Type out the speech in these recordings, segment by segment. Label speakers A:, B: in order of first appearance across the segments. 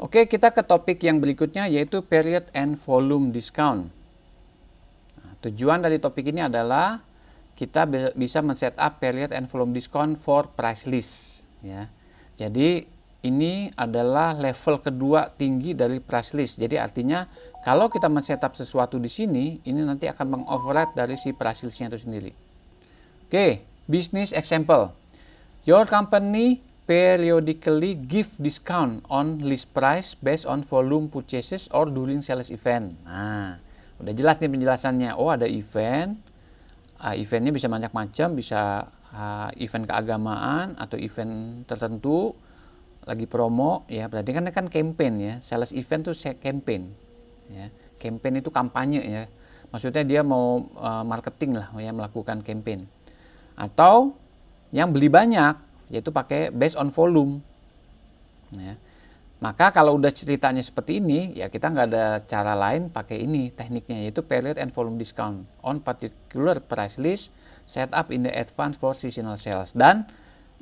A: Oke, kita ke topik yang berikutnya yaitu period and volume discount. Nah, tujuan dari topik ini adalah kita bisa men-set up period and volume discount for price list ya. Jadi ini adalah level kedua tinggi dari price list. Jadi artinya kalau kita men-set up sesuatu di sini, ini nanti akan meng-override dari si price listnya itu sendiri. Oke, business example. Your company periodically give discount on list price based on volume purchases or during sales event. Nah, udah jelas nih penjelasannya. Oh, ada event. Eventnya bisa macam-macam, bisa event keagamaan atau event tertentu lagi promo ya. Berarti kan campaign ya. Sales event tuh campaign ya. Campaign itu kampanye ya. Maksudnya dia mau marketing lah ya, melakukan campaign. Atau yang beli banyak, yaitu pakai based on volume ya. Maka kalau udah ceritanya seperti ini ya, kita nggak ada cara lain pakai ini tekniknya, yaitu period and volume discount on particular price list set up in the advance for seasonal sales. Dan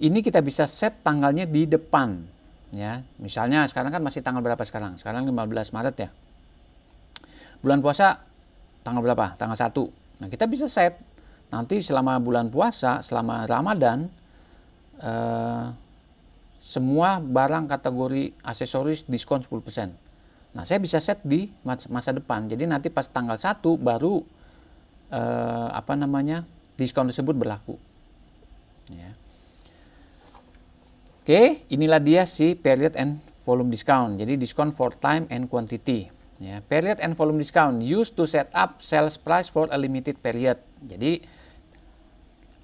A: ini kita bisa set tanggalnya di depan ya. Misalnya sekarang kan masih tanggal berapa sekarang? Sekarang 15 Maret ya. Bulan puasa tanggal berapa? Tanggal 1. Nah, kita bisa set nanti selama bulan puasa, selama Ramadan, semua barang kategori aksesoris diskon 10%. Nah, saya bisa set di masa depan. Jadi nanti pas tanggal 1 baru diskon tersebut berlaku. Ya. Oke, inilah dia si period and volume discount. Jadi diskon for time and quantity. Ya, period and volume discount used to set up sales price for a limited period. Jadi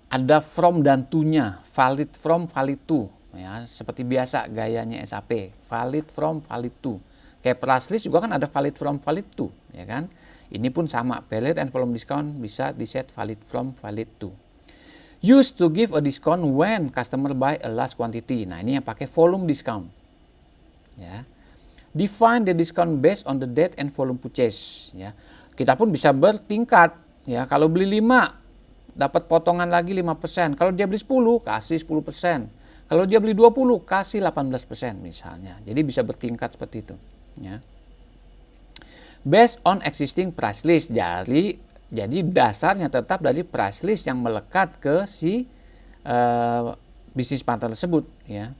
A: ada from dan to-nya, valid from, valid to. Ya, seperti biasa gayanya SAP, valid from, valid to. Kayak price list juga kan ada valid from, valid to, ya kan? Ini pun sama, period and volume discount bisa di set valid from, valid to. Used to give a discount when customer buy a large quantity. Nah, ini yang pakai volume discount. Ya. Define the discount based on the date and volume purchase. Ya. Kita pun bisa bertingkat. Ya, kalau beli 5 dapat potongan lagi 5%. Kalau dia beli 10, kasih 10%. Kalau dia beli 20, kasih 18% misalnya. Jadi bisa bertingkat seperti itu. Ya. Based on existing price list. Jadi dasarnya tetap dari price list yang melekat ke si bisnis partner tersebut. Ya.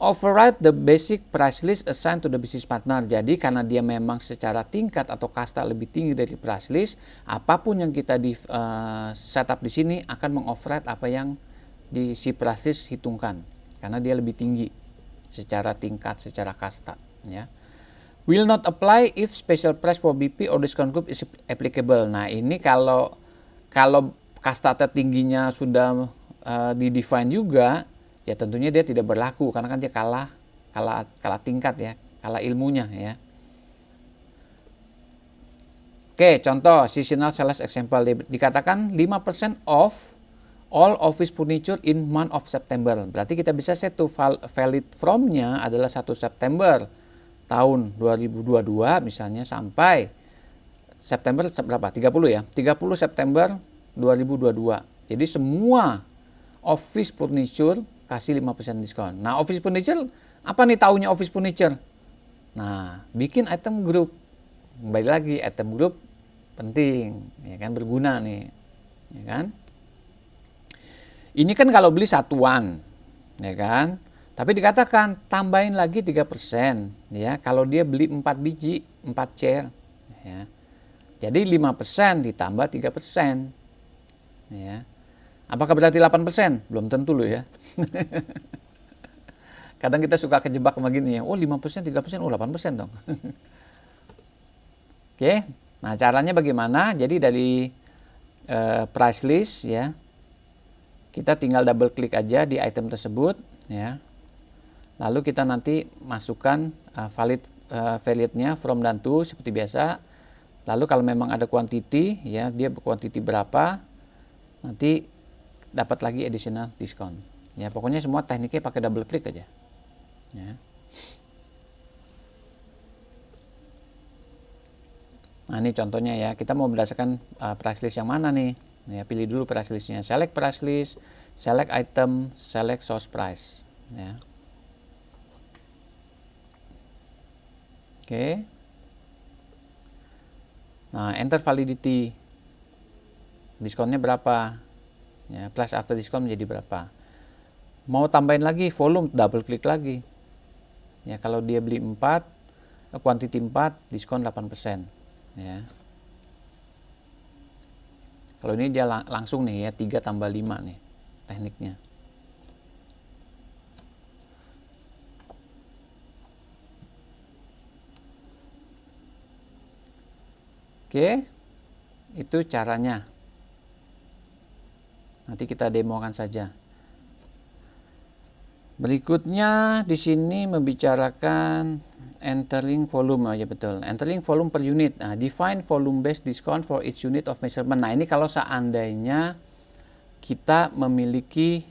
A: Override the basic price list assigned to the business partner. Jadi karena dia memang secara tingkat atau kasta lebih tinggi dari price list, apapun yang kita di setup di sini akan mengoverride apa yang di si price list hitungkan, karena dia lebih tinggi secara tingkat, secara kasta. Ya. Will not apply if special price for BP or discount group is applicable. Nah, ini kalau kasta tertingginya sudah di-define juga, ya tentunya dia tidak berlaku karena kan dia kalah tingkat ya, kalah ilmunya ya. Oke, contoh seasonal sales example dikatakan 5% off all office furniture in month of September. Berarti kita bisa set to valid from-nya adalah 1 September tahun 2022 misalnya sampai September berapa? 30 ya. 30 September 2022. Jadi semua office furniture kasih 5% diskon. Nah, office furniture, apa nih taunya office furniture? Nah, bikin item group. Kembali lagi, item group penting, ya kan, berguna nih. Ya kan? Ini kan kalau beli satuan, ya kan? Tapi dikatakan tambahin lagi 3%, ya. Kalau dia beli 4 biji, 4 chair, ya. Jadi 5% ditambah 3%. Ya. Apakah berarti 8%? Belum tentu loh ya. Kadang kita suka kejebak sama gini ya. Oh 5%, 3%, oh 8% dong. Oke. Nah, caranya bagaimana? Jadi dari price list ya. Kita tinggal double klik aja di item tersebut ya. Lalu kita nanti masukkan validnya from dan to seperti biasa. Lalu kalau memang ada quantity ya, dia quantity berapa, nanti dapat lagi additional discount. Ya, pokoknya semua tekniknya pakai double klik aja. Ya. Nah, ini contohnya ya. Kita mau berdasarkan price list yang mana nih? Ya, pilih dulu price listnya. Select price list, select item, select source price. Ya. Oke. Nah, enter validity. Diskonnya berapa? Ya, plus after diskon menjadi berapa? Mau tambahin lagi volume, double klik lagi. Ya, kalau dia beli 4, quantity 4, diskon 8%. Ya. Kalau ini dia langsung nih ya, 3 tambah 5 nih tekniknya. Oke, itu caranya. Nanti kita demokan saja. Berikutnya di sini membicarakan entering volume aja, betul. Entering volume per unit. Nah, define volume based discount for each unit of measurement. Nah, ini kalau seandainya kita memiliki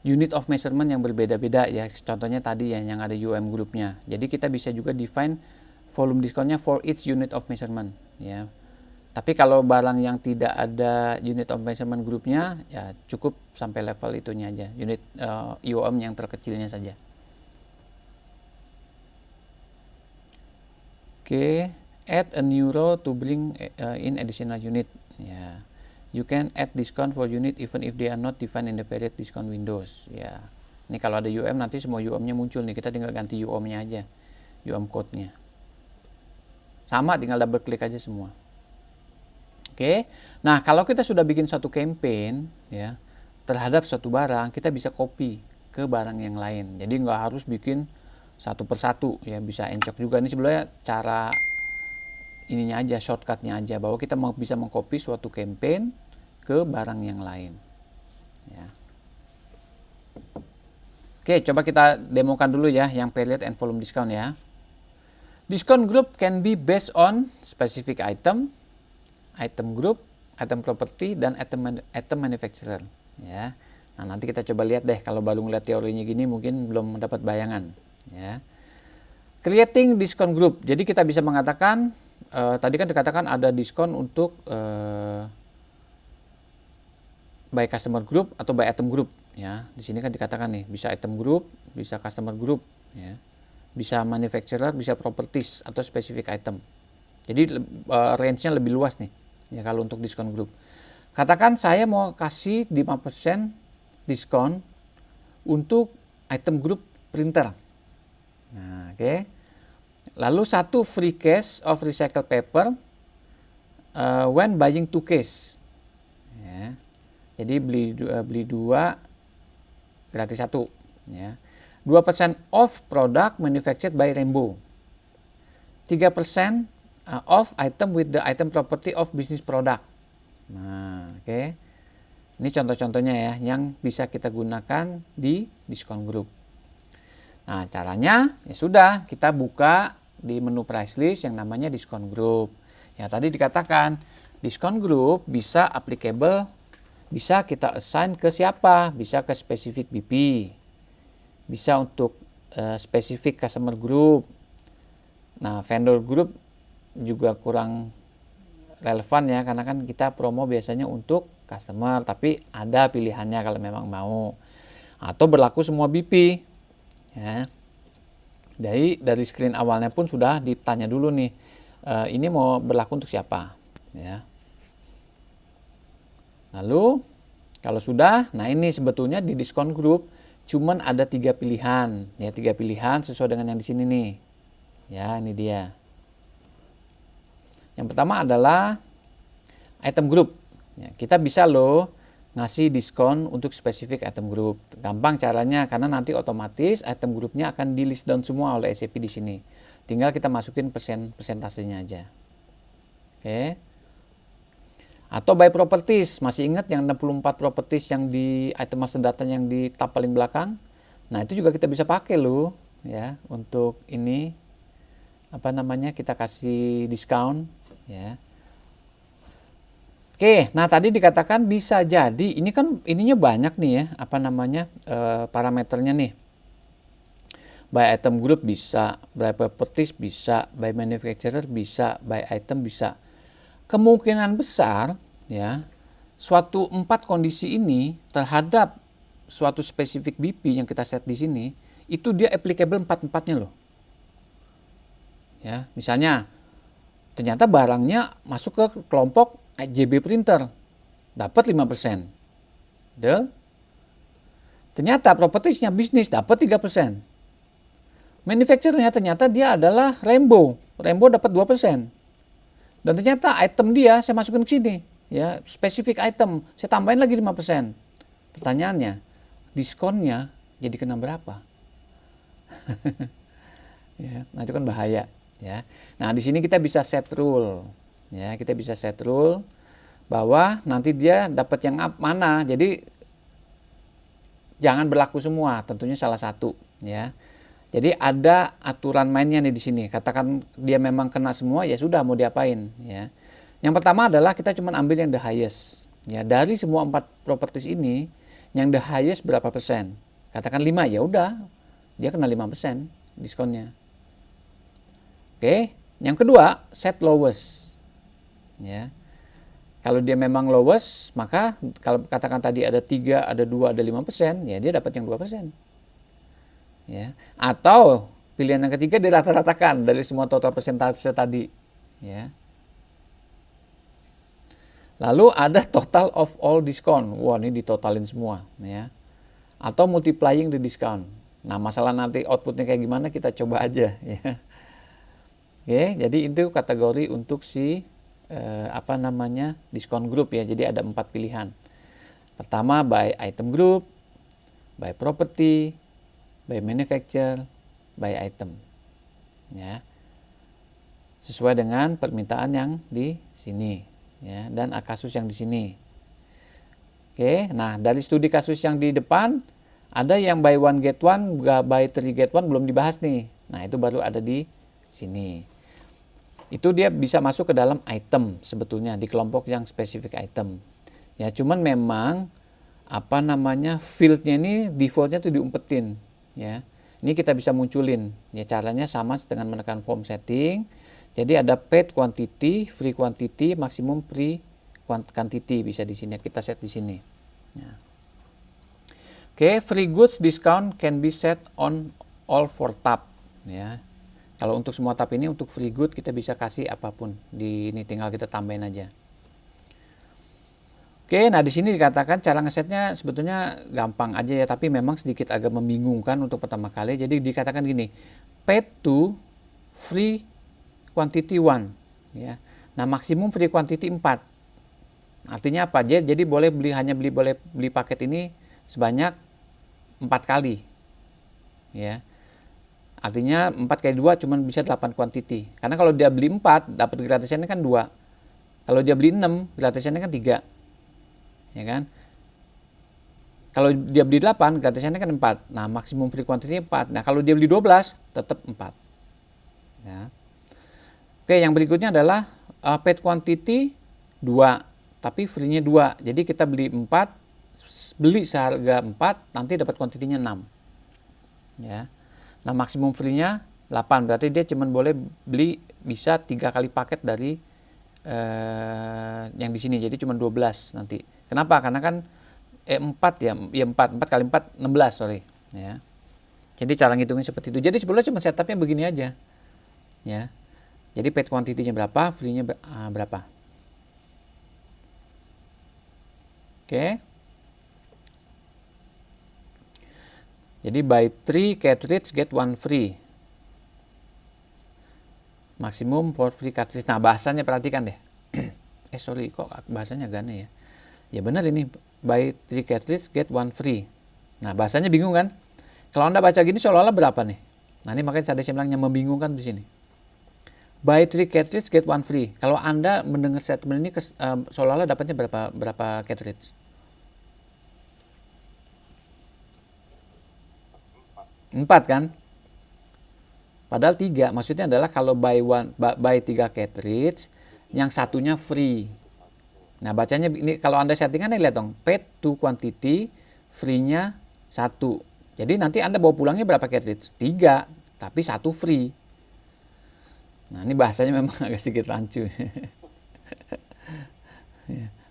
A: unit of measurement yang berbeda-beda ya. Contohnya tadi ya yang ada UM grupnya. Jadi kita bisa juga define volume discountnya for each unit of measurement ya. Tapi kalau barang yang tidak ada unit of measurement grupnya ya cukup sampai level itunya aja, unit UOM yang terkecilnya saja. Oke, add a new row to bring in additional unit ya. You can add discount for unit even if they are not defined in the period discount windows ya. Ini kalau ada UM nanti semua UM-nya muncul nih, kita tinggal ganti UM-nya aja, UM code-nya. Sama, tinggal double klik aja semua. Oke, nah kalau kita sudah bikin satu campaign ya terhadap suatu barang, kita bisa copy ke barang yang lain. Jadi nggak harus bikin satu persatu ya, bisa encok juga. Ini sebenarnya cara ininya aja, shortcutnya aja, bahwa kita bisa mengcopy suatu campaign ke barang yang lain. Ya. Oke, coba kita demokan dulu ya yang period and volume discount ya. Discount group can be based on specific item, item group, item property, dan item manufacturer. Ya. Nah, nanti kita coba lihat deh, kalau baru ngeliat teorinya gini mungkin belum dapat bayangan. Ya. Creating discount group. Jadi kita bisa mengatakan, tadi kan dikatakan ada diskon untuk by customer group atau by item group. Ya. Di sini kan dikatakan nih, bisa item group, bisa customer group. Ya. Bisa manufacturer, bisa properties atau specific item. Jadi range-nya lebih luas nih ya kalau untuk diskon group. Katakan saya mau kasih 5% diskon untuk item group printer. Nah, oke. Lalu 1 free case of recycled paper when buying 2 case. Ya. Jadi beli 2 gratis 1 ya. 2% off product manufactured by Rainbow. 3% off item with the item property of business product. Nah, oke. Ini contoh-contohnya ya yang bisa kita gunakan di diskon group. Nah, caranya ya sudah, kita buka di menu price list yang namanya diskon group. Ya, tadi dikatakan diskon group bisa applicable, bisa kita assign ke siapa? Bisa ke specific BP. Bisa untuk specific customer group. Nah, vendor group juga kurang relevan ya, karena kan kita promo biasanya untuk customer, tapi ada pilihannya kalau memang mau. Atau berlaku semua BP. Ya. Dari screen awalnya pun sudah ditanya dulu nih, ini mau berlaku untuk siapa? Ya. Lalu kalau sudah, nah ini sebetulnya di diskon group cuman ada 3 pilihan, ya 3 pilihan sesuai dengan yang di sini nih. Ya, ini dia. Yang pertama adalah item group. Ya, kita bisa loh ngasih diskon untuk spesifik item group. Gampang caranya, karena nanti otomatis item groupnya akan di list down semua oleh SAP di sini. Tinggal kita masukin persentasenya aja. Oke. Atau by properties, masih ingat yang 64 properties yang di item master data yang di tab paling belakang? Nah, itu juga kita bisa pakai loh ya untuk ini apa namanya, kita kasih diskon ya. Oke, nah tadi dikatakan bisa jadi, ini kan ininya banyak nih ya, apa namanya parameternya nih. By item group bisa, by properties bisa, by manufacturer bisa, by item bisa. Kemungkinan besar ya suatu 4 kondisi ini terhadap suatu spesifik BP yang kita set di sini itu dia applicable 4-4-nya loh. Ya, misalnya ternyata barangnya masuk ke kelompok JB Printer, dapat 5%. Betul? Ternyata propertiesnya bisnis, dapat 3%. Manufacturernya ternyata dia adalah Rainbow. Rainbow dapat 2%. Dan ternyata item dia saya masukin ke sini. Ya, spesifik item, saya tambahin lagi 5%. Pertanyaannya, diskonnya jadi kena berapa? Ya, nah itu kan bahaya. Ya. Nah di sini kita bisa set rule. Ya, kita bisa set rule bahwa nanti dia dapat yang mana. Jadi jangan berlaku semua, tentunya salah satu. Ya. Jadi ada aturan mainnya nih di sini. Katakan dia memang kena semua, ya sudah mau diapain. Ya. Yang pertama adalah kita cuma ambil yang the highest. Ya, dari semua 4 properties ini, yang the highest berapa persen? Katakan 5, ya udah, dia kena 5% diskonnya. Oke, yang kedua, set lowest. Ya. Kalau dia memang lowest, maka kalau katakan tadi ada 3, ada 2, ada 5%, ya dia dapat yang 2%. Ya. Atau pilihan yang ketiga dirata-ratakan dari semua total persentase tadi. Ya. Lalu ada total of all discount. Wah, ini ditotalin semua. Ya. Atau multiplying the discount. Nah, masalah nanti outputnya kayak gimana kita coba aja. Ya. Oke, jadi itu kategori untuk si diskon group ya. Jadi ada 4 pilihan. Pertama by item group, by property, by manufacturer, by item. Ya. Sesuai dengan permintaan yang di sini ya, dan kasus yang di sini. Oke, nah dari studi kasus yang di depan ada yang buy one get one, buy three get one belum dibahas nih. Nah, itu baru ada di sini. Itu dia bisa masuk ke dalam item sebetulnya di kelompok yang spesifik item. Ya, cuman memang fieldnya ini defaultnya tuh diumpetin. Ya, ini kita bisa munculin. Ya, caranya sama dengan menekan form setting. Jadi ada paid quantity, free quantity, maksimum free quantity bisa di sini. Kita set di sini. Ya. Oke, free goods discount can be set on all for tab. Ya. Kalau untuk semua tab ini untuk free good kita bisa kasih apapun. Ini tinggal kita tambahin aja. Oke, nah di sini dikatakan cara ngesetnya sebetulnya gampang aja ya, tapi memang sedikit agak membingungkan untuk pertama kali. Jadi dikatakan gini, paid to free quantity 1 ya. Nah, maksimum free quantity 4. Artinya apa? Jadi boleh beli paket ini sebanyak 4 kali. Ya. Artinya 4 kali 2 cuma bisa 8 quantity. Karena kalau dia beli 4 dapat gratisannya kan 2. Kalau dia beli 6 gratisannya kan 3. Ya kan? Kalau dia beli 8 gratisannya kan 4. Nah, maksimum free quantity 4. Nah, kalau dia beli 12 tetap 4. Ya. Oke, yang berikutnya adalah paid quantity 2, tapi free-nya 2. Jadi kita beli 4, beli seharga 4, nanti dapat kuantitinya 6. Ya. Nah, maksimum free-nya 8, berarti dia cuma boleh beli bisa 3 kali paket dari yang di sini. Jadi cuma 12 nanti. Kenapa? Karena kan 4 4 kali 4 16, sorry. Ya. Jadi cara ngitungnya seperti itu. Jadi sebelumnya cuma setupnya begini aja. Ya. Jadi paid quantity-nya berapa, free-nya berapa. Oke. Jadi buy 3 cartridge get 1 free. Maksimum for free cartridge. Nah, bahasanya perhatikan deh. Sorry, kok bahasanya agak aneh ya. Ya benar ini, buy 3 cartridge get 1 free. Nah, bahasanya bingung kan? Kalau Anda baca gini seolah-olah berapa nih? Nah, ini makanya saya bilang yang membingungkan di sini. Buy 3 cartridge get 1 free. Kalau Anda mendengar statement ini seolah-olah dapatnya berapa cartridge? 4 kan? Padahal 3. Maksudnya adalah kalau buy 3 cartridge, yang satunya free. Nah, bacanya ini kalau Anda settingan nih, lihat dong. Paid to quantity, free-nya 1. Jadi nanti Anda bawa pulangnya berapa cartridge? 3, tapi 1 free. Nah, ini bahasanya memang agak sedikit rancu.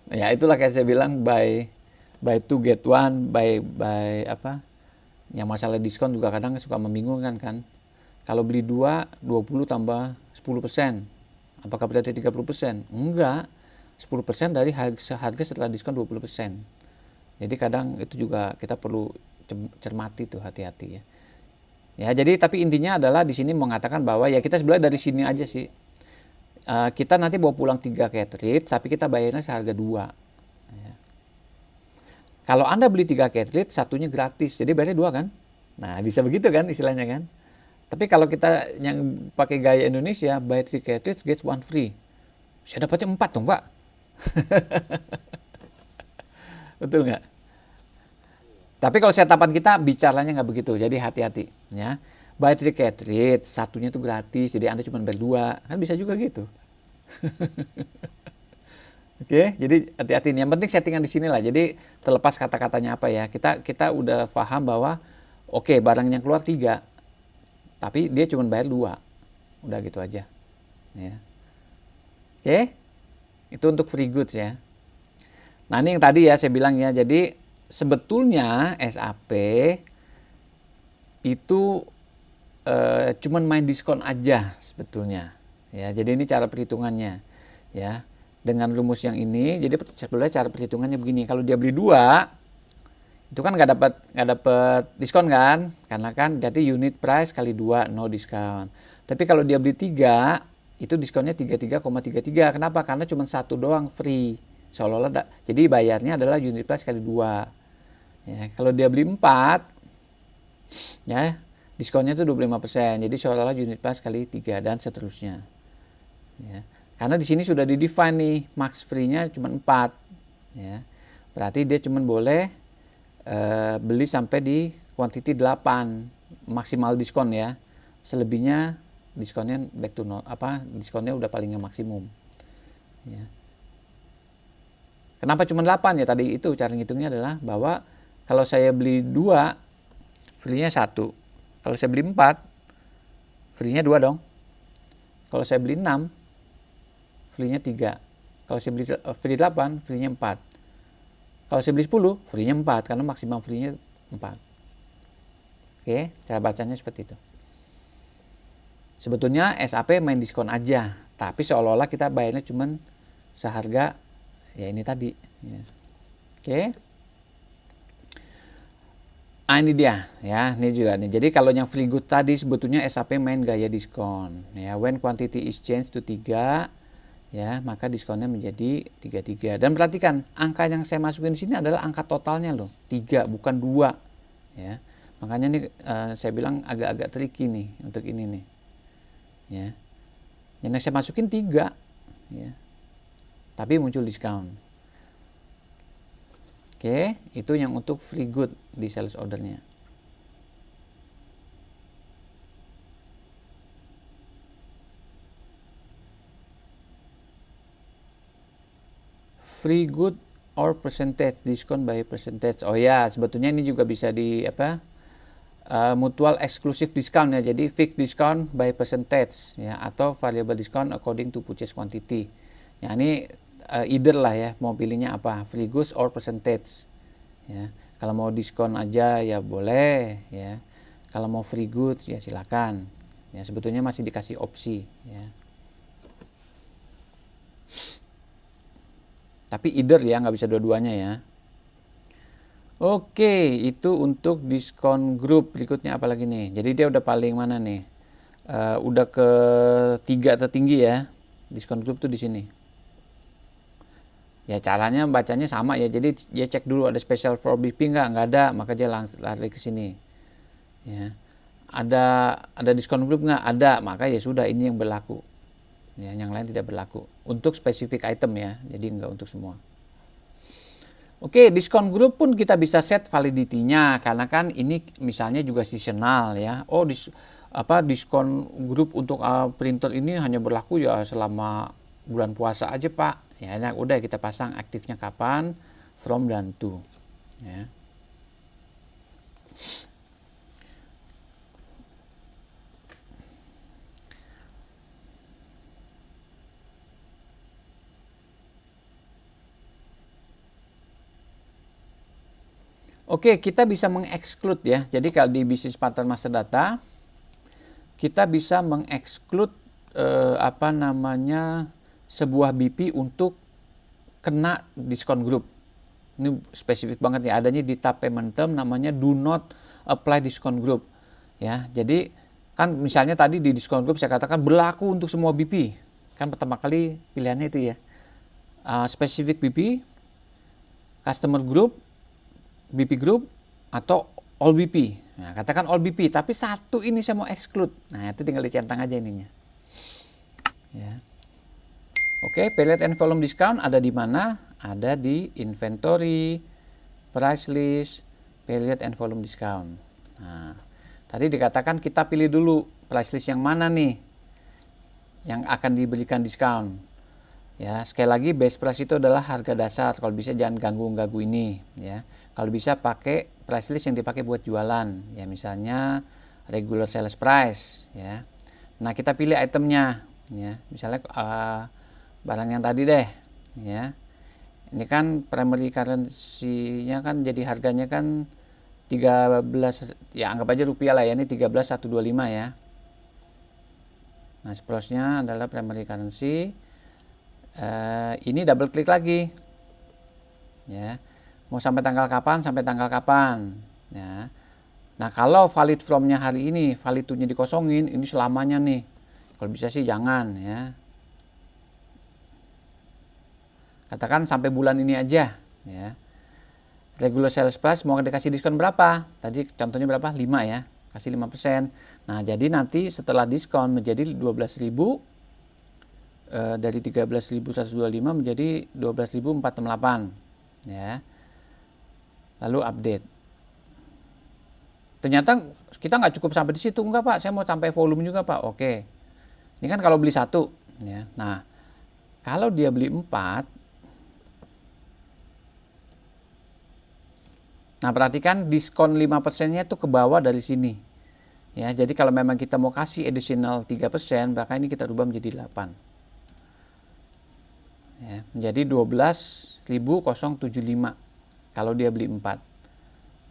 A: Ya, itulah kayak saya bilang buy 2 get 1, buy Yang masalah diskon juga kadang suka membingungkan kan. Kalau beli 2, 20 tambah 10%. Apakah berarti 30%? Enggak. 10% dari harga setelah diskon 20%. Jadi kadang itu juga kita perlu cermati tuh, hati-hati ya. Ya, jadi tapi intinya adalah di sini mengatakan bahwa ya kita sebenarnya dari sini aja sih. Kita nanti bawa pulang 3 cartridge, tapi kita bayarnya seharga 2. Ya. Kalau Anda beli 3 cartridge, satunya gratis. Jadi bayarnya 2 kan? Nah, bisa begitu kan istilahnya kan? Tapi kalau kita yang pakai gaya Indonesia, buy 3 cartridge, get 1 free. Saya dapatnya 4 dong, Pak. Betul nggak? Tapi kalau setapan kita bicaranya nggak begitu, jadi hati-hati ya. Buy 3 cartridge, satunya itu gratis, jadi Anda cuma bayar 2, kan bisa juga gitu. Oke, jadi hati-hati nih. Yang penting settingan di sini lah. Jadi terlepas kata-katanya apa ya, kita udah paham bahwa oke, barang yang keluar 3, tapi dia cuma bayar 2, udah gitu aja. Ya. Oke, itu untuk free goods ya. Nah ini yang tadi ya saya bilang ya, jadi sebetulnya SAP itu cuman main diskon aja sebetulnya. Ya, jadi ini cara perhitungannya ya. Dengan rumus yang ini, jadi sebenarnya cara perhitungannya begini. Kalau dia beli 2, itu kan nggak dapat diskon kan? Karena kan jadi unit price kali 2 no discount. Tapi kalau dia beli 3, itu diskonnya 33,33. Kenapa? Karena cuma 1 doang free. Seolah-olah jadi bayarnya adalah unit price kali 2. Ya, kalau dia beli 4, ya diskonnya itu 25%. Jadi seolah-olah unit price kali 3 dan seterusnya. Ya. Karena di sini sudah di-define nih, max free-nya cuma 4. Ya. Berarti dia cuma boleh beli sampai di quantity 8 maksimal diskon ya. Selebihnya diskonnya back to no, diskonnya udah palingnya maksimum. Ya. Kenapa cuma 8 ya? Tadi itu cara ngitungnya adalah bahwa kalau saya beli 2, free-nya 1. Kalau saya beli 4, free-nya 2 dong. Kalau saya beli 6, free-nya 3. Kalau saya beli free 8, free-nya 4. Kalau saya beli 10, free-nya 4 karena maksimum free-nya 4. Oke, cara bacanya seperti itu. Sebetulnya SAP main diskon aja, tapi seolah-olah kita bayarnya cuman seharga ya ini tadi. Ya. Oke. Ini dia ya, ini juga nih. Jadi kalau yang free good tadi sebetulnya SAP main gaya diskon. Ya, when quantity is changed to 3, ya maka diskonnya menjadi 33. Dan perhatikan angka yang saya masukin di sini adalah angka totalnya loh, 3 bukan 2 ya. Makanya nih saya bilang agak-agak tricky nih untuk ini nih ya. Yang saya masukin 3 ya, tapi muncul diskon. Oke, itu yang untuk free good di sales ordernya. Free good or percentage, discount by percentage. Oh ya, sebetulnya ini juga bisa di mutual exclusive discount ya. Jadi fixed discount by percentage ya, atau variable discount according to purchase quantity. Ya ini either lah ya, mau pilihnya apa, free goods or percentage. Ya, kalau mau diskon aja ya boleh ya. Kalau mau free goods ya silakan. Ya sebetulnya masih dikasih opsi ya. Tapi either ya, nggak bisa dua-duanya ya. Oke, itu untuk diskon grup. Berikutnya apa lagi nih? Jadi dia udah paling mana nih? Udah ke 3 tertinggi ya. Diskon grup tuh di sini. Ya caranya bacanya sama ya. Jadi dia cek dulu ada special for BP nggak ada, maka dia langsung lari ke sini. Ya. Ada diskon grup nggak? Ada, maka ya sudah ini yang berlaku. Ya, yang lain tidak berlaku untuk spesifik item ya, jadi enggak untuk semua. Oke, diskon grup pun kita bisa set validity-nya karena kan ini misalnya juga seasonal ya. Oh, diskon grup untuk printer ini hanya berlaku ya selama bulan puasa aja Pak. Ya, nah, udah kita pasang aktifnya kapan, from dan to. Ya. Oke, kita bisa mengeksklud ya. Jadi kalau di bisnis pattern master data, kita bisa mengeksklud sebuah BP untuk kena diskon grup. Ini spesifik banget ya, adanya di tab payment term namanya do not apply discount group. Ya, jadi kan misalnya tadi di diskon group saya katakan berlaku untuk semua BP. Kan pertama kali pilihannya itu ya. Specific BP, customer group, BP group, atau all BP. Nah, katakan all BP, tapi satu ini saya mau exclude. Nah, itu tinggal dicentang aja ininya. Ya. Oke, period and volume discount ada di mana? Ada di inventory, price list, period and volume discount. Nah, tadi dikatakan kita pilih dulu price list yang mana nih yang akan diberikan diskon. Ya, sekali lagi base price itu adalah harga dasar. Kalau bisa jangan ganggu ini ya. Kalau bisa pakai price list yang dipakai buat jualan ya, misalnya regular sales price ya. Nah, kita pilih itemnya ya. Misalnya barang yang tadi deh ya. Ini kan primary currency-nya kan jadi harganya kan 13 ya, anggap aja rupiah lah ya, ini 13.125 ya. Nah, sprouse-nya adalah primary currency. Ini double klik lagi ya, mau sampai tanggal kapan, sampai tanggal kapan ya. Nah, kalau valid from-nya hari ini, valid to-nya dikosongin, ini selamanya nih. Kalau bisa sih jangan ya, katakan sampai bulan ini aja ya. Regular sales price mau dikasih diskon berapa, tadi contohnya berapa, 5 ya, kasih 5%. Nah, jadi nanti setelah diskon menjadi 12.000, dari 13.125 menjadi 12.468 ya. Lalu update. Ternyata kita nggak cukup sampai di situ, enggak Pak, saya mau sampai volume juga Pak. Oke, ini kan kalau beli 1 ya. Nah, kalau dia beli 4, nah perhatikan diskon 5%-nya itu ke bawah dari sini ya. Jadi kalau memang kita mau kasih additional 3%, maka ini kita rubah menjadi 8 ya, menjadi 12.075 kalau dia beli 4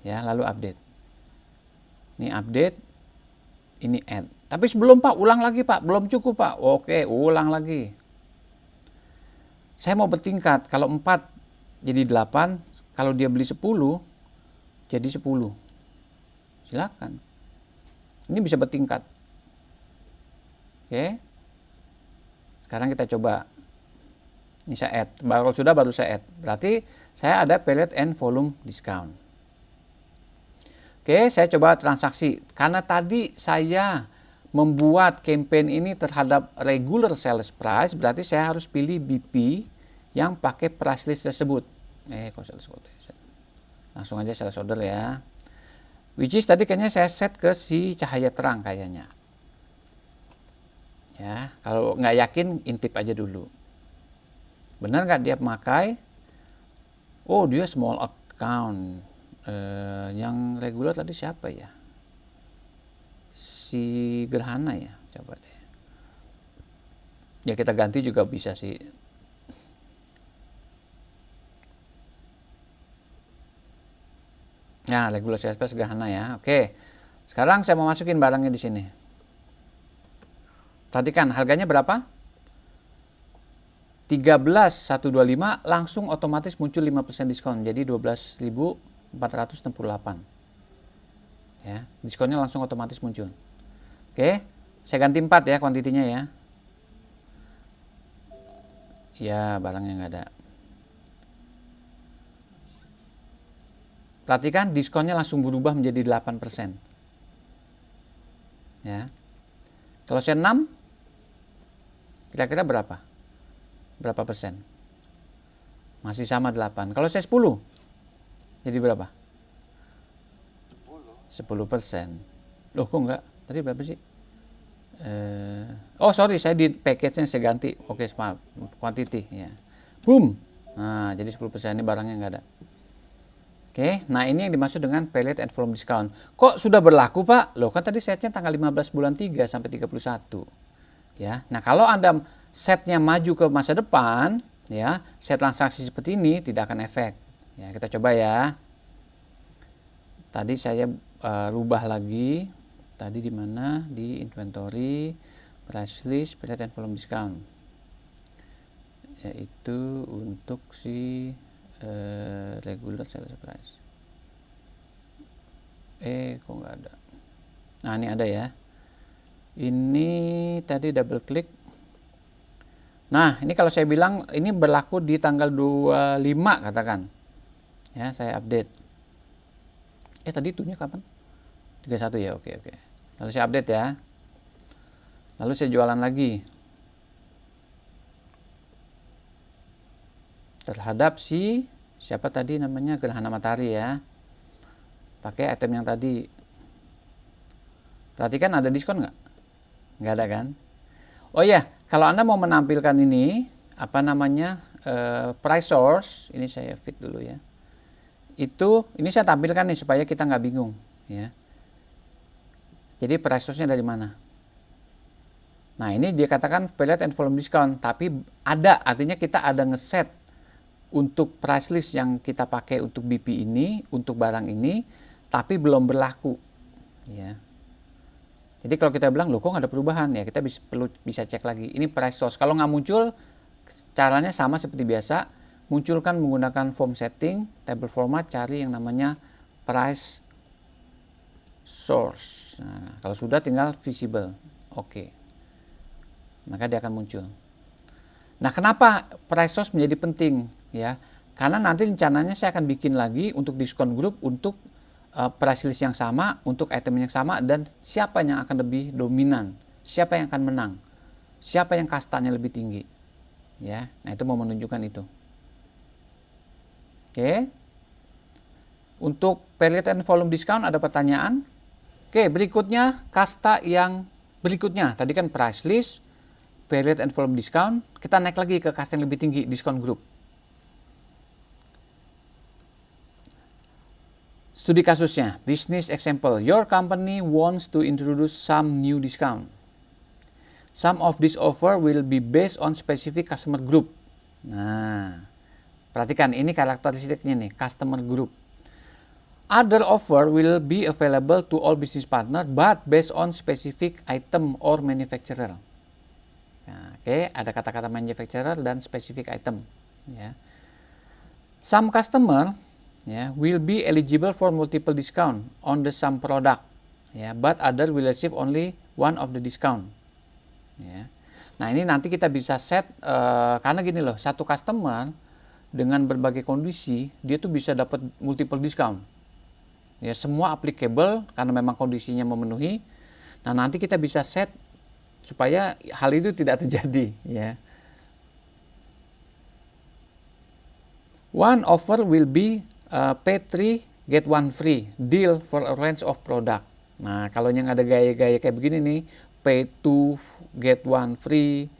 A: ya. Lalu update, ini update, ini add. Tapi sebelum Pak, ulang lagi Pak, belum cukup Pak. Oke, ulang lagi. Saya mau bertingkat, kalau 4 jadi 8, kalau dia beli 10 jadi 10. Silakan, ini bisa bertingkat. Oke, sekarang kita coba. Ini saya add, baru saya add. Berarti saya ada period and volume discount. Oke, saya coba transaksi. Karena tadi saya membuat campaign ini terhadap regular sales price, berarti saya harus pilih BP yang pakai price list tersebut. Sales quotation. Langsung aja sales order ya. Which is tadi kayaknya saya set ke si cahaya terang kayaknya. Ya, kalau nggak yakin intip aja dulu. Benar nggak dia memakai? Oh, dia small account. Yang regular tadi siapa ya? Si Gerhana ya, coba deh. Ya kita ganti juga bisa sih. Nah, regular sales price Gerhana ya. Oke. Sekarang saya mau masukin barangnya di sini. Perhatikan harganya berapa? 13.125, langsung otomatis muncul 5% diskon, jadi 12.468 ya, diskonnya langsung otomatis muncul. Oke, saya ganti 4 ya kuantitinya ya. Ya, barangnya nggak ada. Perhatikan diskonnya langsung berubah menjadi 8% ya. Kalau saya 6, kira-kira berapa persen? Masih sama 8. Kalau saya 10, jadi berapa? 10%. Loh, kok enggak? Tadi berapa sih? Oh sorry, saya di package-nya saya ganti. Oke, maaf, quantity ya. Boom. Nah, jadi 10%, ini barangnya nggak ada. Oke, nah ini yang dimaksud dengan period and volume discount. Kok sudah berlaku Pak? Loh, kan tadi setnya tanggal 15 bulan 3 sampai 31. Ya, nah kalau Anda setnya maju ke masa depan, ya, set transaksi seperti ini tidak akan efek. Ya, kita coba ya. Tadi saya rubah lagi Tadi di mana? Di inventory, price list, period and volume discount. Yaitu untuk si regular sales price. Kok nggak ada? Nah, ini ada ya. Ini tadi double klik. Nah, ini kalau saya bilang ini berlaku di tanggal 25 katakan. Ya, saya update. Tadi itunya kapan? 31 ya, oke. Lalu saya update ya. Lalu saya jualan lagi. Terhadap si, siapa tadi namanya, Gerhana Matahari ya. Pakai item yang tadi. Perhatikan ada diskon nggak? Nggak ada kan? Oh iya, kalau Anda mau menampilkan ini, apa namanya, price source, ini saya fit dulu ya. Ini saya tampilkan nih supaya kita nggak bingung ya. Jadi price source-nya dari mana? Nah, ini dia katakan period and volume discount, tapi ada, artinya kita ada ngeset untuk price list yang kita pakai untuk BP ini, untuk barang ini, tapi belum berlaku ya. Jadi kalau kita bilang, loh kok nggak ada perubahan, ya kita bisa cek lagi. Ini price source. Kalau nggak muncul, caranya sama seperti biasa. Munculkan menggunakan form setting, table format, cari yang namanya price source. Nah, kalau sudah tinggal visible. Oke. Maka dia akan muncul. Nah, kenapa price source menjadi penting? Ya, karena nanti rencananya saya akan bikin lagi untuk diskon group, untuk price list yang sama, untuk item yang sama, dan siapa yang akan lebih dominan, siapa yang akan menang, siapa yang kastanya lebih tinggi. Ya, nah itu mau menunjukkan itu. Oke. Untuk period and volume discount ada pertanyaan? Oke, berikutnya kasta yang berikutnya. Tadi kan price list, period and volume discount. Kita naik lagi ke kasta yang lebih tinggi, diskon group. Studi kasusnya, business example. Your company wants to introduce some new discount. Some of this offer will be based on specific customer group. Nah, perhatikan ini karakteristiknya nih, customer group. Other offer will be available to all business partner but based on specific item or manufacturer. Nah, oke, ada kata-kata manufacturer dan specific item. Ya. Some customer will be eligible for multiple discount on the some product, but other will receive only one of the discount. Ya. Nah, ini nanti kita bisa set karena gini loh, satu customer dengan berbagai kondisi dia tuh bisa dapat multiple discount. Ya, semua applicable karena memang kondisinya memenuhi. Nah, nanti kita bisa set supaya hal itu tidak terjadi. Ya. One offer will be pay 3 get 1 free deal for a range of product. Nah, kalau yang ada gaya-gaya kayak begini nih, pay 2 get 1 free,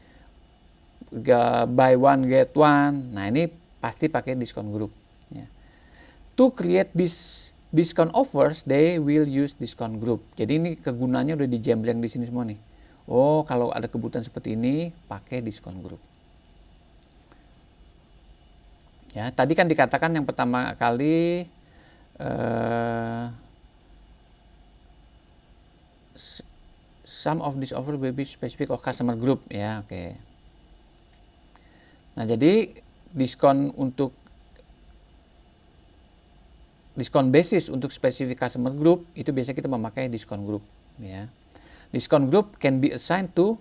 A: buy 1 get 1. Nah, ini pasti pakai diskon group. Ya. To create this discount offers, they will use discount group. Jadi ini kegunaannya udah dijembleng di sini semua nih. Oh, kalau ada kebutuhan seperti ini, pakai diskon group. Ya, tadi kan dikatakan yang pertama kali some of this offer will be specific of customer group, ya, oke. Nah, jadi diskon basis untuk specific customer group itu biasanya kita memakai diskon group, ya. Diskon group can be assigned to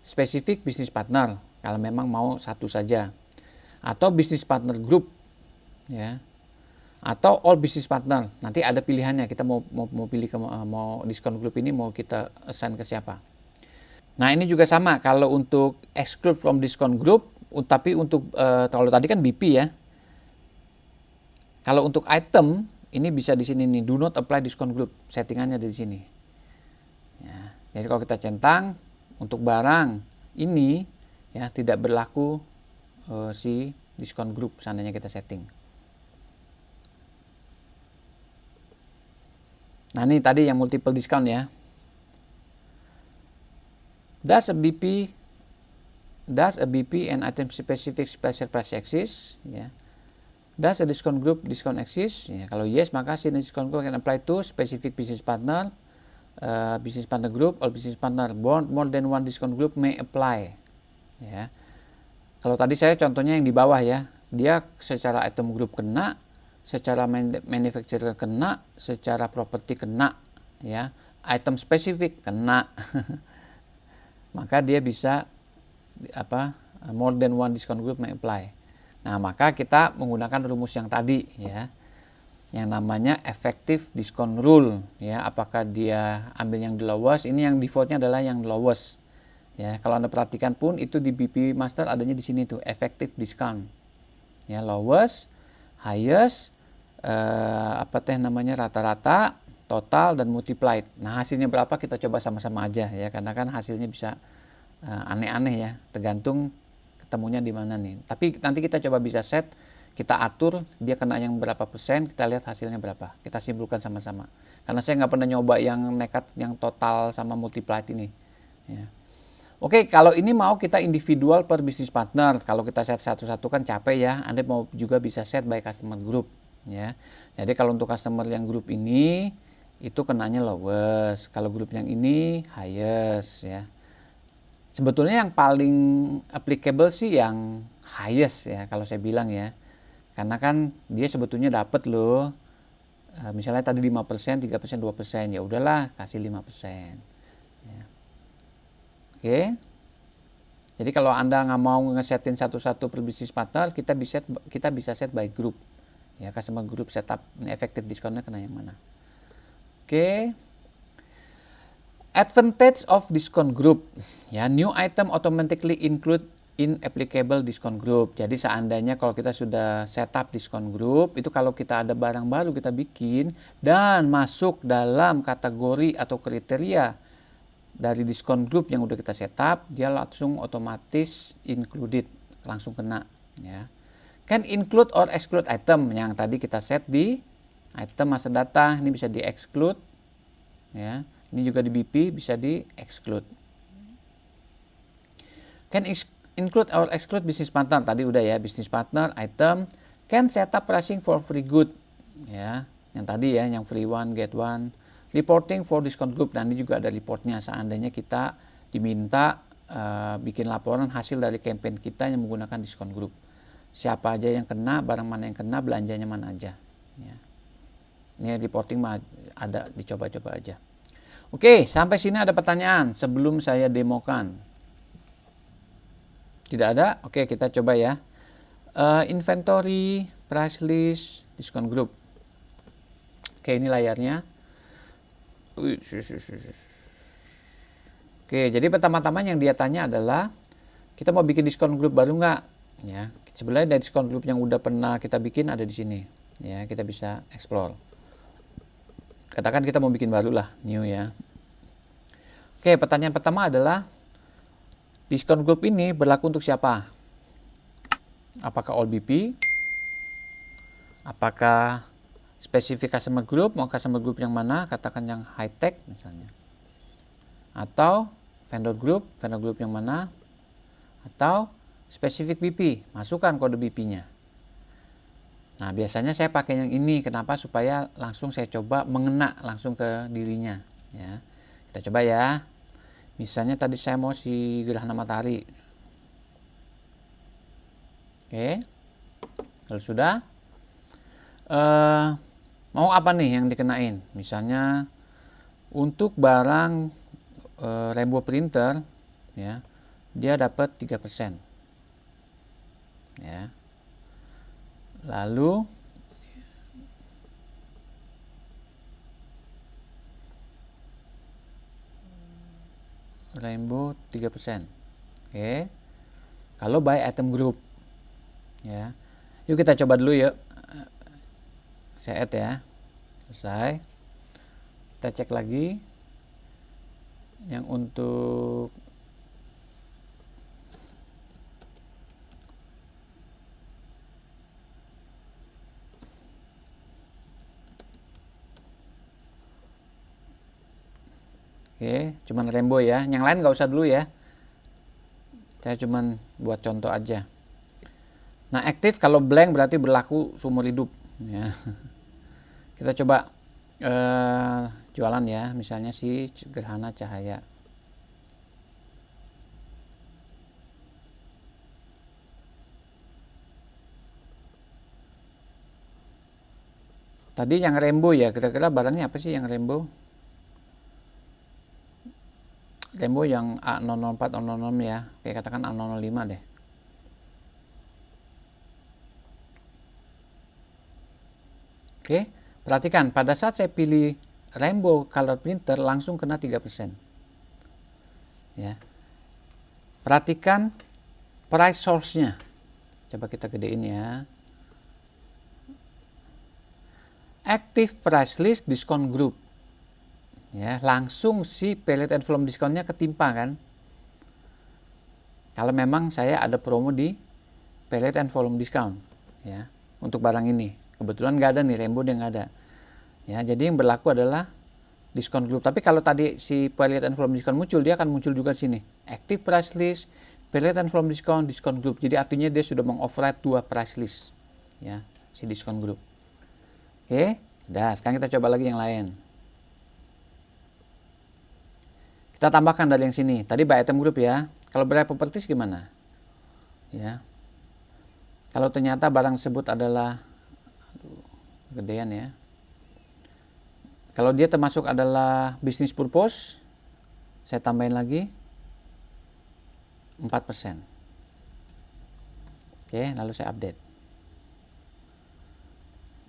A: specific business partner kalau memang mau satu saja, atau business partner group, ya, atau all business partner. Nanti ada pilihannya, kita mau pilih mau diskon group ini mau kita assign ke siapa. Nah, ini juga sama kalau untuk exclude from discount group, tapi untuk kalau tadi kan BP ya. Kalau untuk item ini bisa di sini nih, do not apply discount group, settingannya di sini. Ya, jadi kalau kita centang untuk barang ini ya tidak berlaku si diskon group seandainya kita setting. Nah, ini tadi yang multiple discount ya. Does a BP and item specific special price exist? Ya. Does a discount group discount exist? Ya, kalau yes, maka si discount group can apply to specific business partner business partner group, all business partner, more than one discount group may apply. Ya. Kalau tadi saya contohnya yang di bawah ya, dia secara item group kena, secara manufacturer kena, secara properti kena, ya, item spesifik kena. Maka dia bisa more than one discount group may apply. Nah, maka kita menggunakan rumus yang tadi ya, yang namanya effective discount rule ya. Apakah dia ambil yang the lowest? Ini yang defaultnya adalah yang lowest ya. Kalau Anda perhatikan pun itu di BP Master adanya di sini tuh effective discount ya, lowest, highest, rata-rata, total, dan multiplied. Nah, hasilnya berapa kita coba sama-sama aja ya, karena kan hasilnya bisa aneh-aneh ya, tergantung ketemunya di mana nih. Tapi nanti kita coba bisa set, kita atur dia kena yang berapa persen, kita lihat hasilnya berapa, kita simpulkan sama-sama. Karena saya nggak pernah nyoba yang nekat, yang total sama multiplied ini ya. Oke, kalau ini mau kita individual per business partner, kalau kita set satu-satu kan capek ya. Anda mau juga bisa set by customer group ya. Jadi kalau untuk customer yang grup ini itu kenanya lowest, kalau grup yang ini highest ya. Sebetulnya yang paling applicable sih yang highest ya, kalau saya bilang ya. Karena kan dia sebetulnya dapat loh, misalnya tadi 5%, 3%, 2%, ya udahlah kasih 5%. Ya. Oke. Jadi kalau Anda nggak mau ngesetin satu-satu per business partner, kita bisa set by group. Ya, customer group setup, effective discountnya kena yang mana. Oke. Advantage of discount group. Ya, new item automatically include in applicable discount group. Jadi seandainya kalau kita sudah setup discount group, itu kalau kita ada barang baru kita bikin dan masuk dalam kategori atau kriteria dari discount group yang udah kita setup, dia langsung otomatis included, langsung kena ya. Can include or exclude item yang tadi kita set di item master data, ini bisa di exclude ya. Ini juga di BP bisa di exclude. Can include or exclude business partner, tadi udah ya, business partner item. Can set up pricing for free good ya, yang tadi ya, yang free one get one. Reporting for discount group, dan ini juga ada reportnya seandainya kita diminta bikin laporan hasil dari campaign kita yang menggunakan discount group. Siapa aja yang kena, barang mana yang kena, belanjanya mana aja ya. Ini reporting mah ada, dicoba-coba aja. Oke, sampai sini ada pertanyaan sebelum saya demokan? Tidak ada? Oke, kita coba ya. Inventory, price list, discount group. Oke, ini layarnya. Oke, jadi pertama-tama yang dia tanya adalah kita mau bikin discount group baru nggak? Ya, sebenarnya dari discount group yang udah pernah kita bikin ada di sini. Ya, kita bisa explore. Katakan kita mau bikin baru lah, new ya. Oke, pertanyaan pertama adalah discount group ini berlaku untuk siapa? Apakah all BP? Apakah spesifik customer group? Mau customer group yang mana? Katakan yang high tech misalnya. Atau vendor group yang mana? Atau spesifik BP, masukkan kode BP-nya. Nah, biasanya saya pakai yang ini. Kenapa? Supaya langsung saya coba mengena langsung ke dirinya ya. Kita coba ya. Misalnya tadi saya mau si gerhana matahari. Oke. Kalau sudah mau apa nih yang dikenain? Misalnya untuk barang Rainbow printer ya, dia dapat 3%. Ya. Lalu Rainbow 3%. Oke. Kalau by item group ya. Yuk kita coba dulu yuk. Saya add ya. Selesai. Kita cek lagi yang untuk oke, cuman Rainbow ya. Yang lain nggak usah dulu ya. Saya cuman buat contoh aja. Nah, aktif kalau blank berarti berlaku seumur hidup ya. Kita coba jualan ya, misalnya si gerhana cahaya. Tadi yang rainbow ya, kira-kira barangnya apa sih yang rainbow? Rainbow yang A004, A006 ya, kayak katakan A005 deh. Oke, perhatikan pada saat saya pilih rainbow color printer langsung kena 3%. Ya. Perhatikan price source-nya. Coba kita gedein ya. Active price list discount group. Ya, langsung si period and volume discount-nya ketimpa kan. Kalau memang saya ada promo di period and volume discount ya untuk barang ini. Kebetulan nggak ada nih, rainbow dia nggak ada. Ya, jadi yang berlaku adalah diskon group. Tapi kalau tadi si period and volume discount muncul, dia akan muncul juga di sini. Active price list, period and volume discount, diskon group. Jadi artinya dia sudah mengoverride 2 price list. Ya, si diskon group. Oke, sudah. Sekarang kita coba lagi yang lain. Kita tambahkan dari yang sini. Tadi by item group ya. Kalau by properties gimana? Ya. Kalau ternyata barang tersebut adalah gedean ya. Kalau dia termasuk adalah business purpose, saya tambahin lagi 4%. Oke, lalu saya update.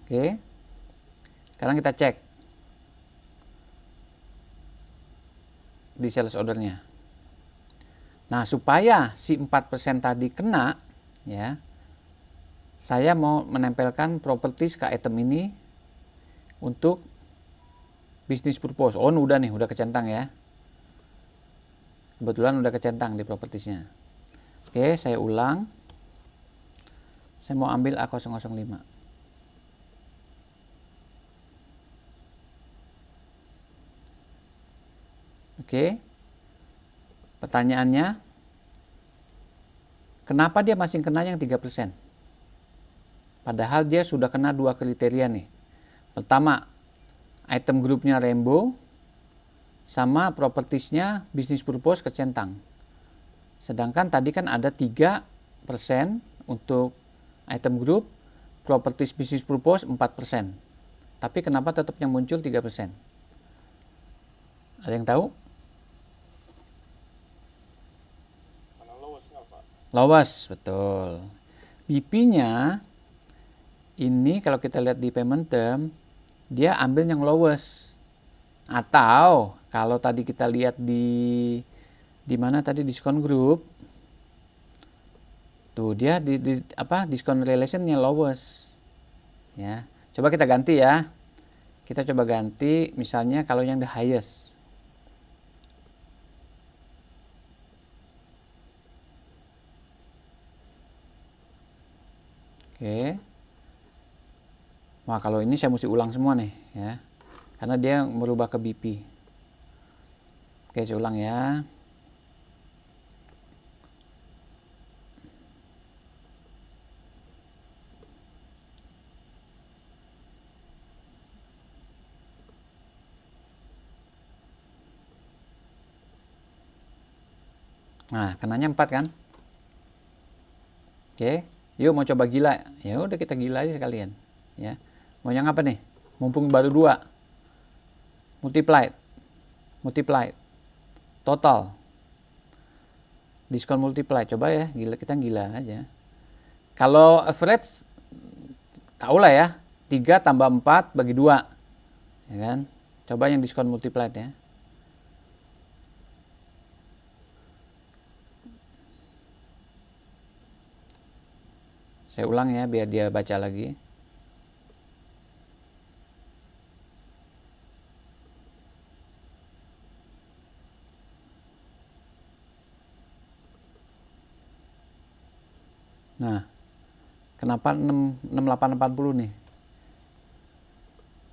A: Oke. Sekarang kita cek di sales ordernya. Nah, supaya si 4% tadi kena, ya, saya mau menempelkan properties ke item ini untuk business purpose. Oh, udah nih, udah kecentang ya. Kebetulan udah kecentang di propertiesnya. Oke, saya ulang. Saya mau ambil A005. Oke. Pertanyaannya, kenapa dia masih kena yang 3%? Padahal dia sudah kena 2 kriteria nih. Pertama, item grupnya rainbow, sama propertiesnya business purpose kecentang. Sedangkan tadi kan ada 3% untuk item group, properties business purpose 4%. Tapi kenapa tetap yang muncul 3%? Ada yang tahu? Lowest, betul. BP-nya ini kalau kita lihat di payment term, dia ambil yang lowest. Atau kalau tadi kita lihat di mana tadi diskon group, tuh dia di diskon relationnya lowest. Ya, coba kita ganti ya. Kita coba ganti misalnya kalau yang the highest. Oke. Wah, kalau ini saya mesti ulang semua nih ya. Karena dia merubah ke BP. Oke, saya ulang ya. Nah, kenanya 4 kan? Oke, yuk mau coba gila. Ya udah kita gila aja sekalian, ya. Mau yang apa nih? Mumpung baru 2. Multiplied. Total. Diskon multiply. Coba ya, gila, kita gila aja. Kalau average tahu lah ya, 3 tambah 4 bagi 2. Ya kan? Coba yang diskon multiplied ya. Saya ulang ya biar dia baca lagi. Nah, kenapa 6840 nih?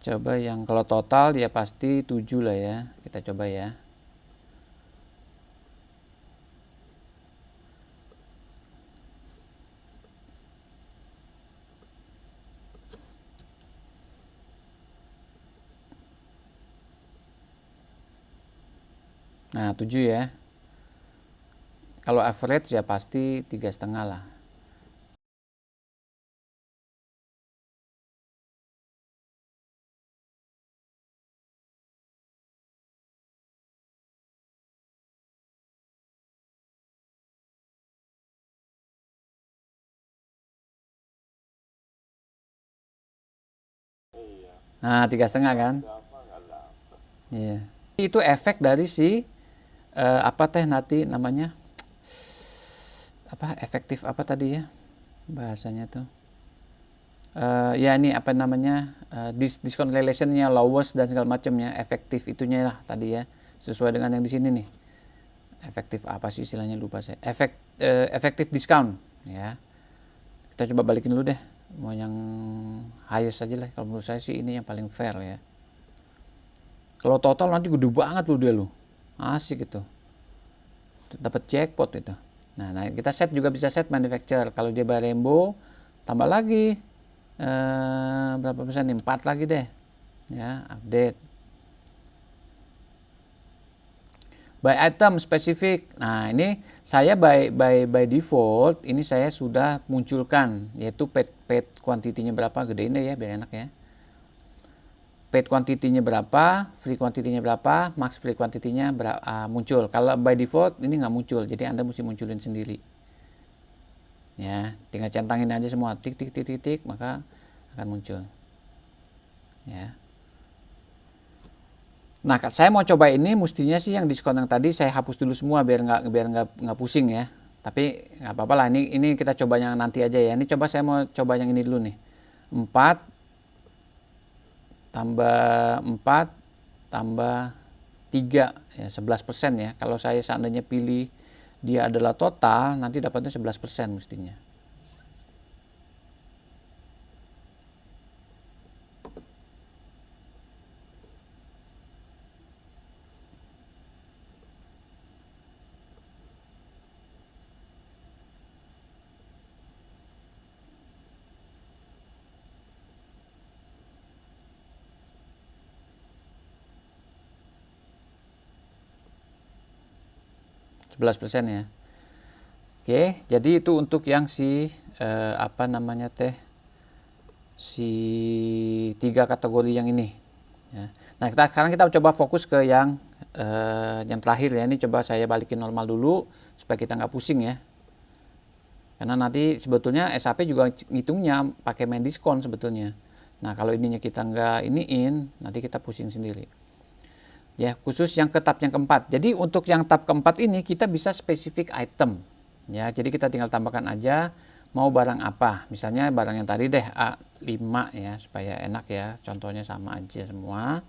A: Coba yang kalau total dia pasti 7 lah ya. Kita coba ya. Nah, 7 ya. Kalau average ya pasti 3,5 lah. Nah, 3,5 kan? Iya. Itu efek dari si apa teh nanti namanya? Apa efektif apa tadi ya? Bahasanya tuh. Ya ini apa namanya? Discount relationnya lowest dan segala macamnya, efektif itunya lah tadi ya. Sesuai dengan yang di sini nih. Efektif apa sih istilahnya, lupa saya. Efektif discount ya. Kita coba balikin dulu deh. Mau yang highest aja lah. Kalau menurut saya sih ini yang paling fair ya. Kalau total nanti gede banget loh dia loh. Asik itu. Dapat jackpot itu. Nah, kita set juga bisa set manufacturer. Kalau dia bayar Rainbow, tambah lagi berapa persen nih? 4 lagi deh. Ya, update. By item spesifik. Nah, ini saya by default ini saya sudah munculkan yaitu paid quantity-nya berapa, gedein deh ya biar enak ya. Paid quantity-nya berapa, free quantity-nya berapa, max free quantity-nya muncul. Kalau by default ini nggak muncul, jadi Anda mesti munculin sendiri. Ya, tinggal centangin aja semua tik tik tik tik tik maka akan muncul. Ya. Nah, saya mau coba ini mestinya sih yang diskon yang tadi saya hapus dulu semua biar nggak pusing ya. Tapi nggak apa-apa lah, ini kita coba yang nanti aja ya. Ini coba saya mau coba yang ini dulu nih. 4 tambah 4 tambah 3 ya 11% ya. Kalau saya seandainya pilih dia adalah total, nanti dapatnya 11% mestinya. %, ya. Oke, jadi itu untuk yang si apa namanya teh si 3 kategori yang ini. Ya. Nah, sekarang kita coba fokus ke yang terakhir ya. Ini coba saya balikin normal dulu supaya kita nggak pusing ya. Karena nanti sebetulnya SAP juga ngitungnya pakai main diskon sebetulnya. Nah, kalau ininya kita nggak iniin, nanti kita pusing sendiri. Ya, khusus yang ke tab yang keempat. Jadi untuk yang tab keempat ini kita bisa spesifik item. Ya, jadi kita tinggal tambahkan aja mau barang apa. Misalnya barang yang tadi deh A5 ya, supaya enak ya. Contohnya sama aja semua.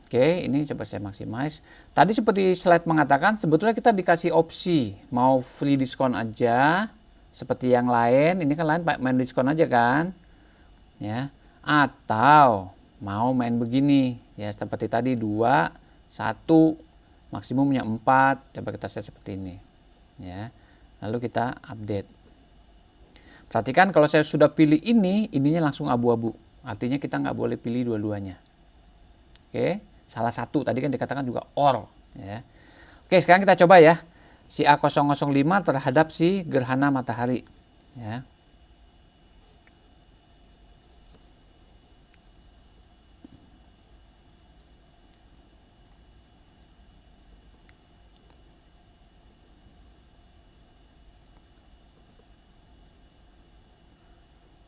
A: Oke, ini coba saya maximize. Tadi seperti slide mengatakan sebetulnya kita dikasih opsi mau free diskon aja seperti yang lain. Ini kan lain main diskon aja kan. Ya. Atau mau main begini ya seperti tadi 2 1 maksimumnya 4, coba kita set seperti ini ya, lalu kita update. Perhatikan kalau saya sudah pilih ininya langsung abu-abu, artinya kita nggak boleh pilih dua-duanya. Oke, salah satu tadi kan dikatakan juga or ya. Oke, sekarang kita coba ya si A005 terhadap si gerhana matahari ya.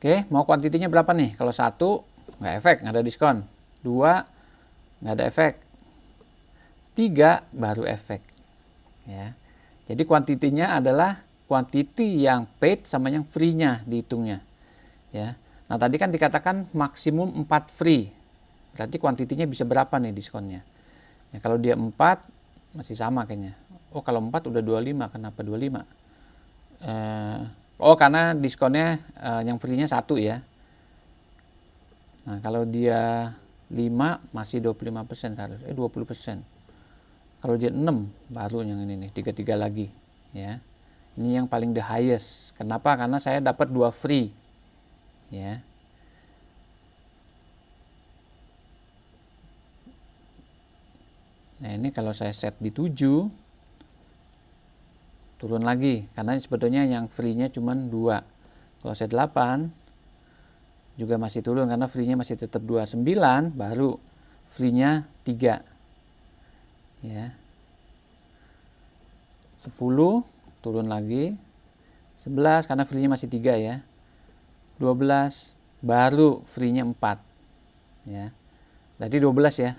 A: Oke, mau kuantitinya berapa nih? Kalau 1 nggak efek, nggak ada diskon. 2 nggak ada efek. 3 baru efek. Ya. Jadi kuantitinya adalah kuantiti yang paid sama yang free-nya dihitungnya. Ya. Nah, tadi kan dikatakan maksimum 4 free. Berarti kuantitinya bisa berapa nih diskonnya? Ya, kalau dia 4 masih sama kayaknya. Oh, kalau 4 udah 25, kenapa 25? Oh, karena diskonnya yang free-nya 1 ya. Nah, kalau dia 5 masih 25% harusnya 20%. Kalau dia 6 baru yang ini nih, 33 lagi ya. Ini yang paling the highest. Kenapa? Karena saya dapat 2 free. Ya. Nah ini kalau saya set di 7, turun lagi, karena sebetulnya yang free-nya cuma 2. Kalau saya 8, juga masih turun karena free-nya masih tetap 2. 9, baru free-nya 3. Ya. 10, turun lagi. 11, karena free-nya masih 3 ya. 12, baru free-nya 4. Ya. Berarti 12 ya.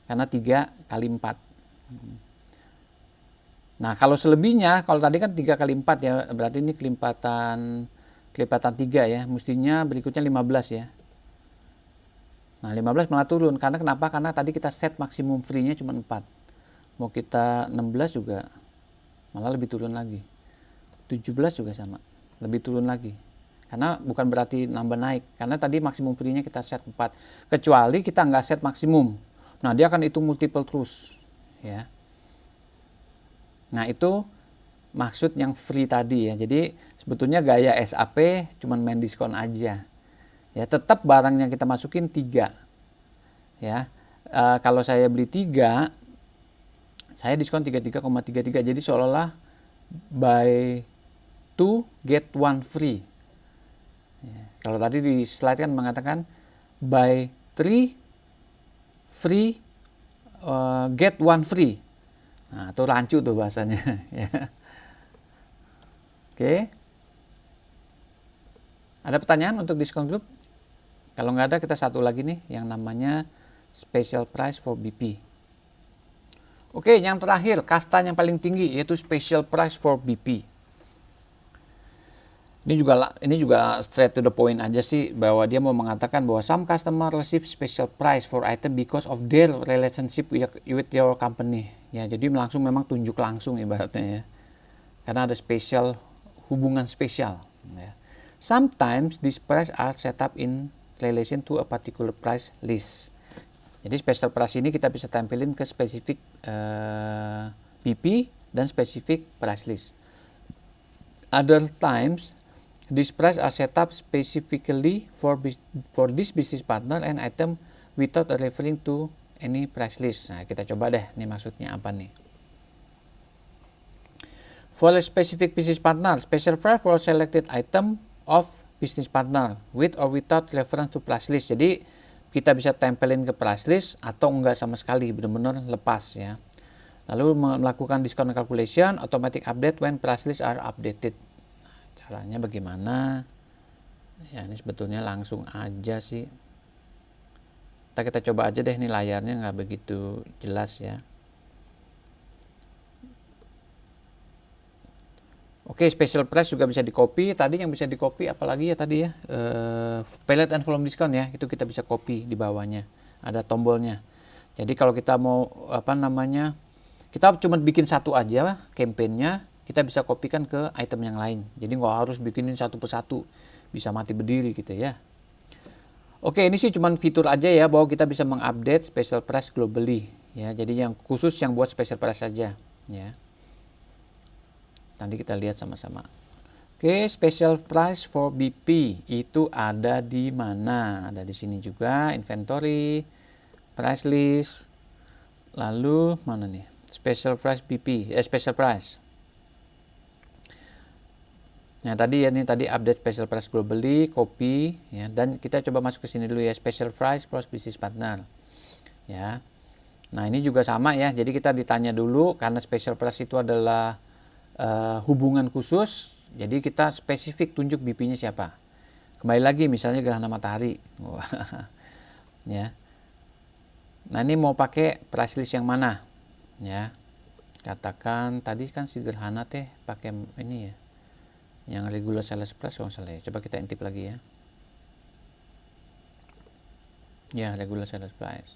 A: Karena 3 kali 4. Nah, kalau selebihnya, kalau tadi kan 3 kali 4 ya, berarti ini kelipatan 3 ya. Mestinya berikutnya 15 ya. Nah, 15 malah turun. Karena kenapa? Karena tadi kita set maksimum free-nya cuma 4. Mau kita 16 juga malah lebih turun lagi. 17 juga sama, lebih turun lagi. Karena bukan berarti nambah naik. Karena tadi maksimum free-nya kita set 4. Kecuali kita nggak set maksimum. Nah, dia akan hitung multiple terus. Ya. Nah, itu maksud yang free tadi ya. Jadi sebetulnya gaya SAP cuman main diskon aja. Ya, tetap barang yang kita masukin 3. Ya. Kalau saya beli 3, saya diskon 33,33. Jadi seolah-olah buy 2 get 1 free. Ya. Kalau tadi di slide kan mengatakan buy 3 free get 1 free. Nah, itu rancu tuh bahasanya. Ya. Oke. Ada pertanyaan untuk diskon group? Kalau nggak ada, kita satu lagi nih yang namanya special price for BP. Oke, yang terakhir, kasta yang paling tinggi yaitu special price for BP. Ini juga straight to the point aja sih, bahwa dia mau mengatakan bahwa some customer receive special price for item because of their relationship with your company. Ya, jadi langsung memang tunjuk langsung ibaratnya ya. Karena ada spesial, hubungan spesial. Ya. Sometimes these price are set up in relation to a particular price list. Jadi special price ini kita bisa tampilin ke spesifik BP dan spesifik price list. Other times these price are set up specifically for this business partner and item without referring to any price list. Nah, kita coba deh, ini maksudnya apa nih? For a specific business partner, special price for selected item of business partner with or without reference to price list. Jadi kita bisa tempelin ke price list atau enggak sama sekali, benar-benar lepas ya. Lalu melakukan discount calculation, automatic update when price list are updated. Nah, caranya bagaimana? Ya, ini sebetulnya langsung aja sih. Kita coba aja deh, nih layarnya nggak begitu jelas ya. Oke, special price juga bisa di copy. Tadi yang bisa di copy apalagi ya tadi ya, pallet and volume discount ya, itu kita bisa copy di bawahnya, ada tombolnya. Jadi kalau kita mau kita cuma bikin satu aja campaign-nya, kita bisa kopikan ke item yang lain. Jadi nggak harus bikinin satu persatu, bisa mati berdiri gitu ya. Oke, ini sih cuma fitur aja ya, bahwa kita bisa mengupdate special price globally ya. Jadi yang khusus yang buat special price saja ya. Nanti kita lihat sama-sama. Oke, special price for BP itu ada di mana? Ada di sini juga, inventory, price list. Lalu mana nih? Special price BP, special price. Nah, tadi update special price globally, copy ya, dan kita coba masuk ke sini dulu ya, special price plus business partner. Ya. Nah, ini juga sama ya. Jadi kita ditanya dulu, karena special price itu adalah hubungan khusus, jadi kita spesifik tunjuk BP-nya siapa. Kembali lagi misalnya gerhana matahari. Ya. Nah, ini mau pakai price list yang mana? Ya. Katakan tadi kan si gerhana pakai ini ya. Yang regular sales price kalau salah ya. Coba kita intip lagi ya. Ya, regular sales price.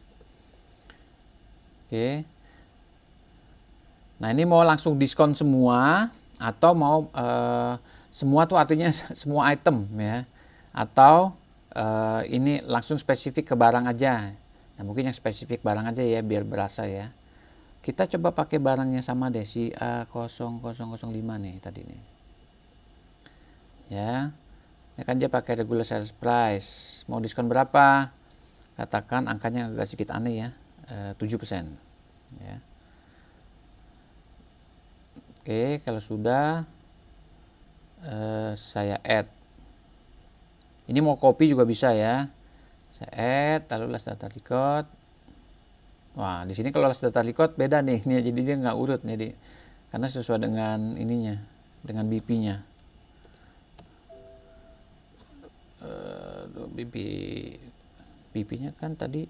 A: Oke. Nah, ini mau langsung diskon semua atau mau semua tuh artinya semua item ya, atau ini langsung spesifik ke barang aja. Nah, mungkin yang spesifik barang aja ya biar berasa ya. Kita coba pakai barangnya sama deh, si A0005 nih tadi nih. Ya. Ini kan dia pakai regular sales price. Mau diskon berapa? Katakan angkanya agak sedikit aneh ya, 7%. ya. Oke, kalau sudah saya add. Ini mau copy juga bisa ya. Saya add, lalu last data record. Wah, di sini kalau last data record beda nih, ini jadi dia nggak urut nih, karena sesuai dengan ininya, dengan BP-nya. BP-nya kan tadi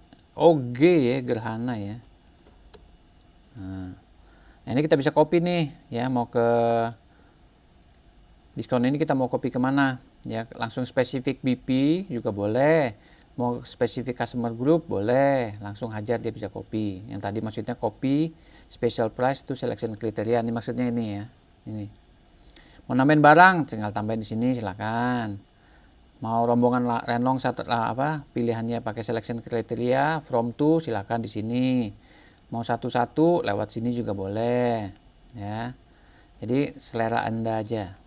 A: G ya, gerhana ya. Nah, ini kita bisa copy nih ya, mau ke diskon ini kita mau copy kemana ya, langsung spesifik BP juga boleh, mau spesifik customer group boleh, langsung hajar dia bisa copy. Yang tadi maksudnya copy special price to selection kriteria, ini maksudnya ini ya, ini mau nambahin barang tinggal tambahin di sini silakan. Mau rombongan renong pilihannya pakai selection kriteria from to, silakan di sini. Mau satu-satu lewat sini juga boleh ya, jadi selera Anda aja.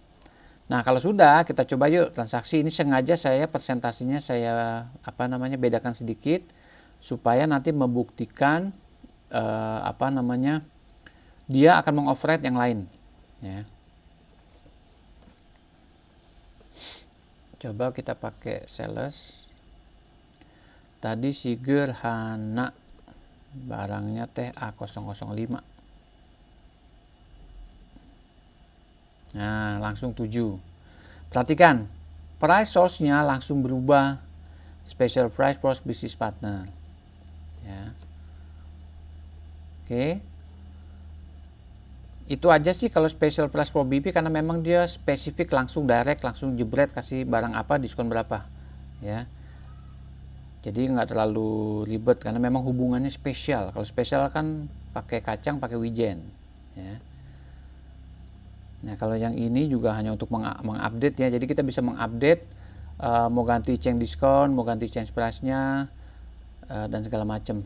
A: Nah, kalau sudah, kita coba yuk transaksi ini. Sengaja saya persentasenya saya bedakan sedikit supaya nanti membuktikan dia akan mengoverride yang lain ya. Coba kita pakai sales. Tadi si gerhana barangnya teh A005. Nah, langsung 7. Perhatikan, price source-nya langsung berubah. Special price for business partner. Ya. Oke. Itu aja sih kalau special price for BP, karena memang dia spesifik, langsung direct, langsung jebret kasih barang apa, diskon berapa. Ya. Jadi nggak terlalu ribet karena memang hubungannya spesial. Kalau spesial kan pakai kacang, pakai wijen. Ya. Nah, kalau yang ini juga hanya untuk mengupdate ya. Jadi kita bisa mengupdate, mau ganti change diskon, mau ganti change price-nya, dan segala macam.